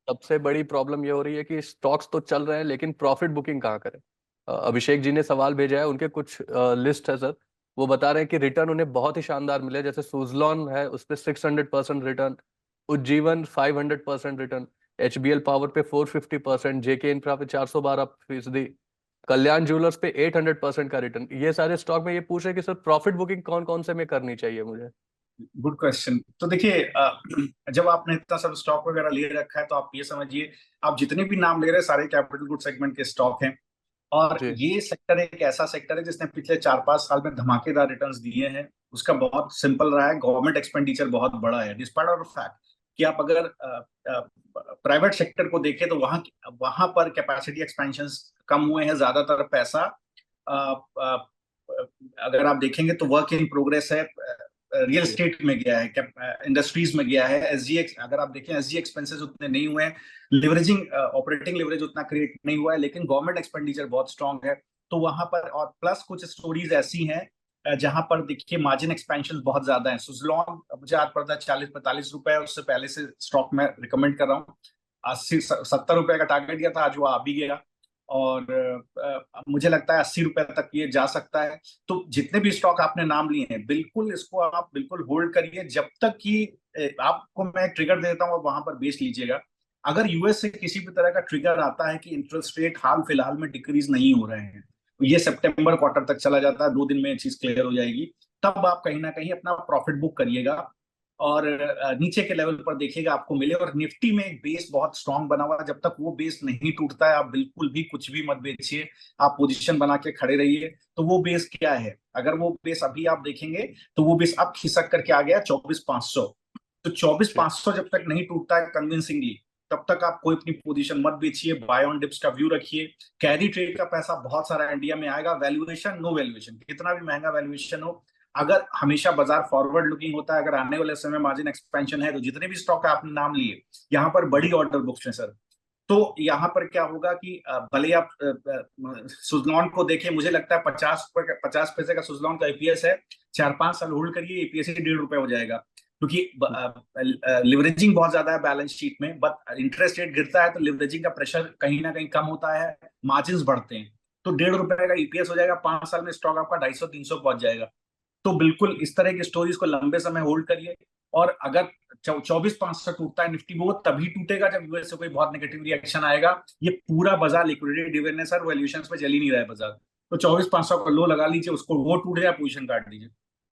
सबसे बड़ी प्रॉब्लम ये हो रही है कि स्टॉक्स तो चल रहे हैं लेकिन प्रॉफिट बुकिंग कहाँ करें। अभिषेक जी ने सवाल भेजा है, उनके कुछ लिस्ट है सर। वो बता रहे हैं कि रिटर्न उन्हें बहुत ही शानदार मिले, जैसे सुजलॉन है उस पे 600% return, Ujjivan 500% return, HBL power पे 450%, जेके इंफ्रा पे 412%, कल्याण ज्वेलर्स पे 800% का रिटर्न। ये सारे स्टॉक में ये पूछ रहे हैं कि सर प्रॉफिट बुकिंग कौन कौन से में करनी चाहिए मुझे। Good question. तो देखिए, जब आपने इतना सब स्टॉक वगैरह ले रखा है तो आप ये समझिए, आप जितने भी नाम ले रहे हैं सारे कैपिटल गुड सेगमेंट के स्टॉक हैं। और जी। ये सेक्टर एक ऐसा सेक्टर है जिसने पिछले 4-5 साल में धमाकेदार रिटर्न्स दिए हैं। उसका बहुत सिंपल रहा है, गवर्नमेंट एक्सपेंडिचर बहुत बड़ा है, डिस्पाइट ऑफ फैक्ट कि आप अगर प्राइवेट सेक्टर को देखें तो वहां वहां पर कैपेसिटी एक्सपेंशंस कम हुए हैं। ज्यादातर पैसा अ, अ, अगर आप देखेंगे तो वर्क इन प्रोग्रेस है, रियल जी। एस्टेट में गया है, इंडस्ट्रीज में गया है। एसजी, अगर आप देखें एसजी एक्सपेंसेस उतने नहीं हुए हैं, लिवरेजिंग ऑपरेटिंग लिवरेज उतना क्रिएट नहीं हुआ है, लेकिन गवर्नमेंट एक्सपेंडिचर बहुत स्ट्रांग है। तो वहां पर और प्लस कुछ स्टोरीज ऐसी हैं जहां पर देखिए मार्जिन एक्सपेंशन बहुत ज्यादा है। सुजलॉन मुझे आज पड़ता है 40-45 रुपए, उससे पहले से स्टॉक में रिकमेंड कर रहा हूँ। 80-70 रुपए का टारगेट दिया था, आज वो आ भी गया। और मुझे लगता है 80 रुपए तक ये जा सकता है। तो जितने भी स्टॉक आपने नाम लिए हैं, बिल्कुल इसको आप बिल्कुल होल्ड करिए जब तक कि आपको मैं ट्रिगर दे देता हूँ, वहां पर बेच लीजिएगा। अगर यूएस से किसी भी तरह का ट्रिगर आता है कि इंटरेस्ट रेट हाल फिलहाल में डिक्रीज नहीं हो रहे हैं, तो ये सितंबर क्वार्टर तक चला जाता है, 2 दिन में चीज क्लियर हो जाएगी, तब आप कहीं ना कहीं अपना प्रॉफिट बुक करिएगा। और नीचे के लेवल पर देखिएगा आपको मिले। और निफ्टी में एक बेस बहुत स्ट्रांग बना हुआ है, जब तक वो बेस नहीं टूटता है आप बिल्कुल भी कुछ भी मत बेचिए। आप पोजीशन बना के खड़े रहिए। तो वो बेस क्या है, अगर वो बेस अभी आप देखेंगे तो वो बेस अब खिसक करके आ गया 24,500। तो चौबीस जी। पांच सौ जब तक नहीं टूटता है कन्विंसिंगली, तब तक आप कोई अपनी पोजीशन मत बेचिए। बाय ऑन डिप्स का व्यू रखिए। कैरी ट्रेड का पैसा बहुत सारा इंडिया में आएगा। वैल्यूएशन, नो वैल्यूएशन, कितना भी महंगा वैल्यूएशन हो, अगर हमेशा बाजार फॉरवर्ड लुकिंग होता है, अगर आने वाले समय मार्जिन एक्सपेंशन है, तो जितने भी स्टॉक आपने नाम लिए, यहाँ पर जी। बड़ी ऑर्डर बुक्स हैं सर। तो यहाँ पर क्या होगा कि भले आप सुजलॉन को देखें, मुझे लगता है 50 पैसे का सुजलॉन का एपीएस है। 4-5 साल होल्ड करिए, एपीएस ही 1.5 रुपए हो जाएगा। क्योंकि लिवरेजिंग बहुत ज्यादा है बैलेंस शीट में, बट इंटरेस्ट रेट गिरता है तो लिवरेजिंग का प्रेशर कहीं ना कहीं कम होता है, मार्जिन बढ़ते हैं। तो 1.5 रुपए का ईपीएस हो जाएगा, 5 साल में स्टॉक आपका 250-300 पहुंच जाएगा। तो बिल्कुल इस तरह की स्टोरीज को लंबे समय होल्ड करिए। और अगर 24,500 टूटता है निफ्टी, वो तभी टूटेगा जब यूएस से कोई बहुत नेगेटिव रिएक्शन आएगा। ये पूरा बाजार लिक्विडिटी ड्रिवन है सर, वैल्यूएशंस पे चल ही नहीं रहा है बाजार। तो 24,500 का लो लगा लीजिए, उसको वो टूट जाए पोजीशन काट दीजिए।